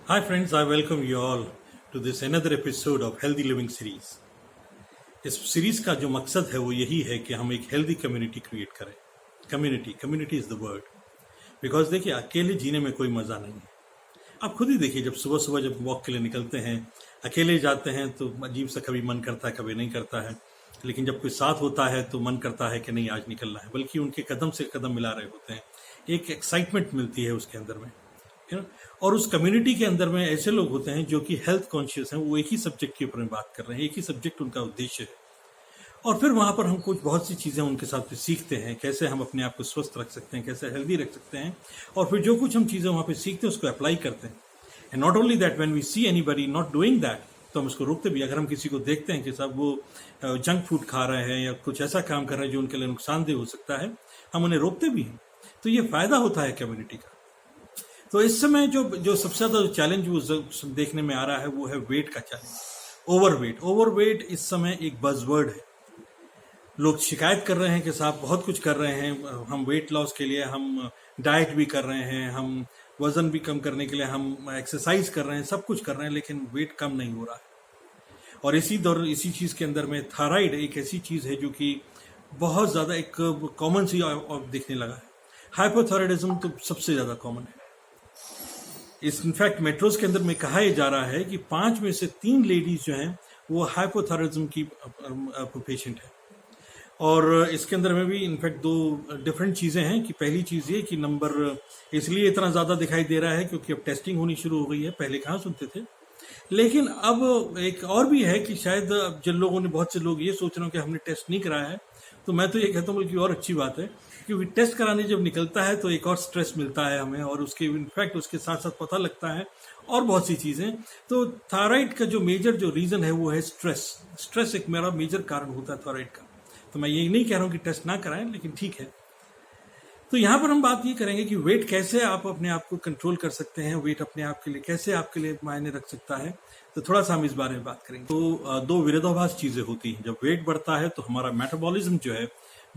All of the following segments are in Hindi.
Hi friends, I welcome you all to this another episode of Healthy Living Series. इस सीरीज का जो मकसद है वो यही है कि हम एक हेल्दी कम्युनिटी क्रिएट करें. Community is the word. Because देखिए, अकेले जीने में कोई मज़ा नहीं है. आप खुद ही देखिए, जब सुबह सुबह जब वॉक के लिए निकलते हैं, अकेले जाते हैं तो अजीब सा कभी मन करता है, कभी नहीं करता है. लेकिन जब कोई साथ होता है तो मन करता है कि नहीं, आज निकलना है. बल्कि उनके कदम से कदम मिला रहे होते हैं. एक एक्साइटमेंट मिलती है उसके अंदर में. और उस कम्युनिटी के अंदर में ऐसे लोग होते हैं जो कि हेल्थ कॉन्शियस हैं. वो एक ही सब्जेक्ट के ऊपर में बात कर रहे हैं, एक ही सब्जेक्ट उनका उद्देश्य है. और फिर वहाँ पर हम कुछ बहुत सी चीज़ें उनके साथ सीखते हैं, कैसे हम अपने आप को स्वस्थ रख सकते हैं, कैसे हेल्दी रख सकते हैं. और फिर जो कुछ हम चीज़ें वहाँ पे सीखते हैं उसको अप्लाई करते हैं. And not only that, when we see anybody not doing that, तो हम उसको रोकते भी. अगर हम किसी को देखते हैं कि साहब वो जंक फूड खा रहे हैं या कुछ ऐसा काम कर रहे हैं जो उनके लिए नुकसानदेह हो सकता है, हम उन्हें रोकते भी हैं. तो ये फायदा होता है कम्युनिटी का. तो इस समय जो सबसे ज़्यादा चैलेंज वो देखने में आ रहा है वो है वेट का चैलेंज. ओवरवेट इस समय एक बज़वर्ड है. लोग शिकायत कर रहे हैं कि साहब बहुत कुछ कर रहे हैं, हम वेट लॉस के लिए हम डाइट भी कर रहे हैं, हम वज़न भी कम करने के लिए हम एक्सरसाइज कर रहे हैं, सब कुछ कर रहे हैं, लेकिन वेट कम नहीं हो रहा है. और इसी चीज़ के अंदर में थायराइड एक ऐसी चीज़ है जो कि बहुत ज़्यादा एक कॉमन सी दिखने लगा है. हाइपोथायराइडिज्म तो सबसे ज़्यादा कॉमन है. इनफैक्ट मेट्रोज के अंदर में कहा यह जा रहा है कि 5 में से 3 लेडीज जो हैं वो हाइपोथायराइडिज्म की पेशेंट है. और इसके अंदर में भी इनफैक्ट 2 डिफरेंट चीज़ें हैं. कि पहली चीज़ ये कि नंबर इसलिए इतना ज़्यादा दिखाई दे रहा है क्योंकि अब टेस्टिंग होनी शुरू हो गई है, पहले कहाँ सुनते थे. लेकिन अब एक और भी है कि शायद जिन लोगों ने, बहुत से लोग ये सोच रहे हो कि हमने टेस्ट नहीं कराया है, तो मैं तो ये कहता हूँ कि और अच्छी बात है, क्योंकि टेस्ट कराने जब निकलता है तो एक और स्ट्रेस मिलता है हमें, और उसके इनफैक्ट उसके साथ साथ पता लगता है और बहुत सी चीज़ें. तो थायराइड का जो मेजर जो रीज़न है वो है स्ट्रेस एक मेरा मेजर कारण होता है थायराइड का. तो मैं ये नहीं कह रहा हूँ कि टेस्ट ना कराएं, लेकिन ठीक है. तो यहाँ पर हम बात ये करेंगे कि वेट कैसे आप अपने आप को कंट्रोल कर सकते हैं, वेट अपने आप के लिए कैसे आपके लिए मायने रख सकता है. तो थोड़ा सा हम इस बारे में बात करेंगे. तो 2 विरोधाभास चीज़ें होती हैं. जब वेट बढ़ता है तो हमारा मेटाबॉलिज्म जो है,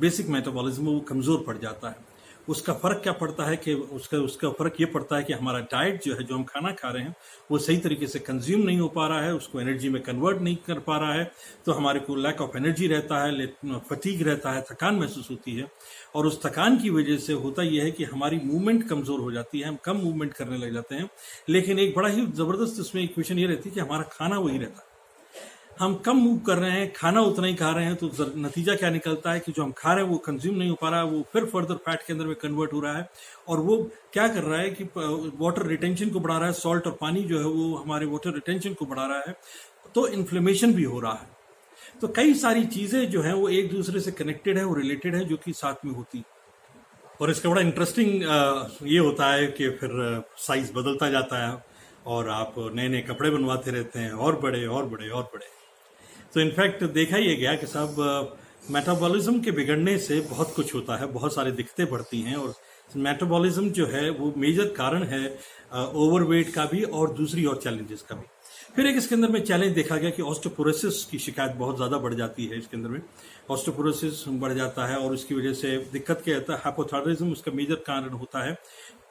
बेसिक मेटाबॉलिज्म, वो कमज़ोर पड़ जाता है. उसका फ़र्क क्या पड़ता है कि उसका फ़र्क ये पड़ता है कि हमारा डाइट जो है, जो हम खाना खा रहे हैं, वो सही तरीके से कंज्यूम नहीं हो पा रहा है, उसको एनर्जी में कन्वर्ट नहीं कर पा रहा है. तो हमारे को लैक ऑफ एनर्जी रहता है, फटीग रहता है, थकान महसूस होती है. और उस थकान की वजह से होता यह है कि हमारी मूवमेंट कमज़ोर हो जाती है, हम कम मूवमेंट करने लग जाते हैं. लेकिन एक बड़ा ही ज़बरदस्त इसमें इक्वेशन ये रहती है कि हमारा खाना वही रहता है. हम कम मूव कर रहे हैं, खाना उतना ही खा रहे हैं, तो नतीजा क्या निकलता है कि जो हम खा रहे हैं वो कंज्यूम नहीं हो पा रहा है, वो फिर फर्दर फैट के अंदर में कन्वर्ट हो रहा है. और वो क्या कर रहा है कि वाटर रिटेंशन को बढ़ा रहा है. सॉल्ट और पानी जो है वो हमारे वाटर रिटेंशन को बढ़ा रहा है, तो इन्फ्लेमेशन भी हो रहा है. तो कई सारी चीज़ें जो हैं वो एक दूसरे से कनेक्टेड है, वो रिलेटेड है, जो कि साथ में होती. और इसका बड़ा इंटरेस्टिंग ये होता है कि फिर साइज बदलता जाता है और आप नए नए कपड़े बनवाते रहते हैं, और बड़े और बड़े और बड़े. तो इनफैक्ट देखा ही गया कि साहब मेटाबॉलिज्म के बिगड़ने से बहुत कुछ होता है, बहुत सारी दिक्कतें बढ़ती हैं. और मेटाबॉलिज्म जो है वो मेजर कारण है ओवरवेट का भी, और दूसरी और चैलेंजेस का भी. फिर एक इसके अंदर में चैलेंज देखा गया कि ऑस्टियोपोरोसिस की शिकायत बहुत ज़्यादा बढ़ जाती है. इसके अंदर में ऑस्टियोपोरोसिस बढ़ जाता है, और उसकी वजह से दिक्कत क्या होता है, हाइपोथायराइडिज्म उसका मेजर कारण होता है.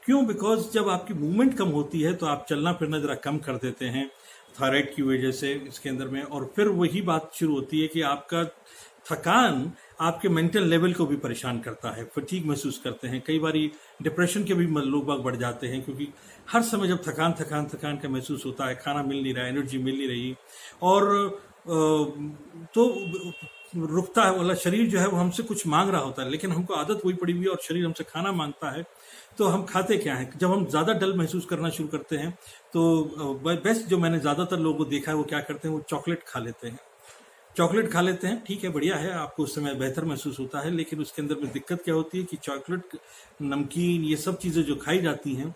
क्यों? बिकॉज जब आपकी मूवमेंट कम होती है तो आप चलना फिरना ज़रा कम कर देते हैं थायराइड की वजह से इसके अंदर में. और फिर वही बात शुरू होती है कि आपका थकान आपके मेंटल लेवल को भी परेशान करता है, फटीग महसूस करते हैं. कई बारी डिप्रेशन के भी लोग बाग बढ़ जाते हैं, क्योंकि हर समय जब थकान थकान थकान का महसूस होता है, खाना मिल नहीं रहा, एनर्जी मिल नहीं रही, और तो रुकता है वाला शरीर जो है वो हमसे कुछ मांग रहा होता है, लेकिन हमको आदत वही पड़ी हुई है और शरीर हमसे खाना मांगता है. तो हम खाते क्या हैं? जब हम ज़्यादा डल महसूस करना शुरू करते हैं तो बेस्ट जो मैंने ज़्यादातर लोगों को देखा है वो क्या करते हैं, वो चॉकलेट खा लेते हैं. चॉकलेट खा लेते हैं, ठीक है, बढ़िया है, आपको उस समय बेहतर महसूस होता है. लेकिन उसके अंदर में दिक्कत क्या होती है कि चॉकलेट, नमकीन, ये सब चीज़ें जो खाई जाती हैं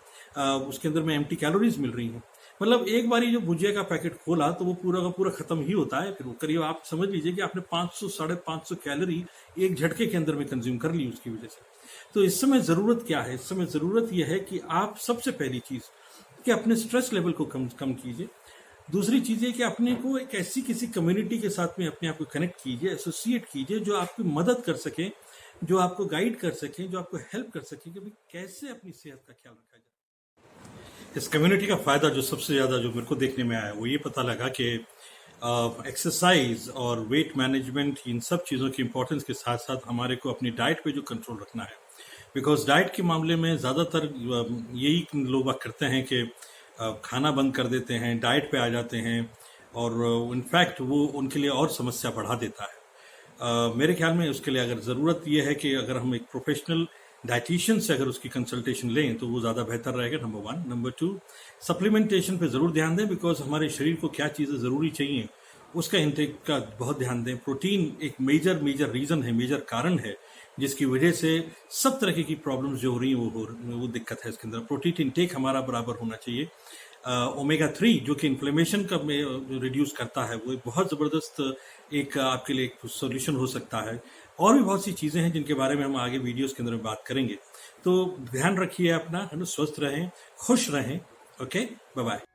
उसके अंदर में एम्प्टी कैलोरीज मिल रही हैं. मतलब एक बारी जो भुजिया का पैकेट खोला तो वो पूरा का पूरा खत्म ही होता है. फिर वो करीब आप समझ लीजिए कि आपने 500 550 कैलोरी एक झटके के अंदर में कंज्यूम कर ली उसकी वजह से. तो इस समय ज़रूरत क्या है? इस समय ज़रूरत यह है कि आप सबसे पहली चीज़ कि अपने स्ट्रेस लेवल को कम कीजिए. दूसरी चीज़ है कि अपने को एक ऐसी किसी कम्युनिटी के साथ में अपने आप को कनेक्ट कीजिए, एसोसिएट कीजिए, जो आपकी मदद कर सके, जो आपको गाइड कर सके, जो आपको हेल्प कर सके कि भाई कैसे अपनी सेहत का ख्याल रखा जाए. इस कम्युनिटी का फायदा जो सबसे ज्यादा जो मेरे को देखने में आया वो ये पता लगा कि एक्सरसाइज और वेट मैनेजमेंट इन सब चीज़ों की इंपॉर्टेंस के साथ साथ हमारे को अपनी डाइट पे जो कंट्रोल रखना है, बिकॉज डाइट के मामले में ज़्यादातर यही लोग बात करते हैं कि खाना बंद कर देते हैं, डाइट पे आ जाते हैं और इनफैक्ट वो उनके लिए और समस्या बढ़ा देता है। मेरे ख्याल में उसके लिए अगर ज़रूरत यह है कि अगर हम एक प्रोफेशनल डाइटिशियन से अगर उसकी कंसल्टेशन लें तो वो ज़्यादा बेहतर रहेगा, नंबर 1। नंबर 2, सप्लीमेंटेशन पे ज़रूर ध्यान दें, बिकॉज हमारे शरीर को क्या चीज़ें ज़रूरी चाहिए उसका इंटेक का बहुत ध्यान दें। प्रोटीन एक मेजर रीज़न है, मेजर कारण है जिसकी वजह से सब तरह की प्रॉब्लम्स जो हो रही हैं वो दिक्कत है इसके अंदर। प्रोटीन इंटेक हमारा बराबर होना चाहिए। ओमेगा 3 जो कि इन्फ्लेमेशन का रिड्यूस करता है, वो एक बहुत ज़बरदस्त एक आपके लिए एक सोल्यूशन हो सकता है। और भी बहुत सी चीज़ें हैं जिनके बारे में हम आगे वीडियोस के अंदर बात करेंगे। तो ध्यान रखिए अपना, है ना, स्वस्थ रहें, खुश रहें। Okay, bye bye.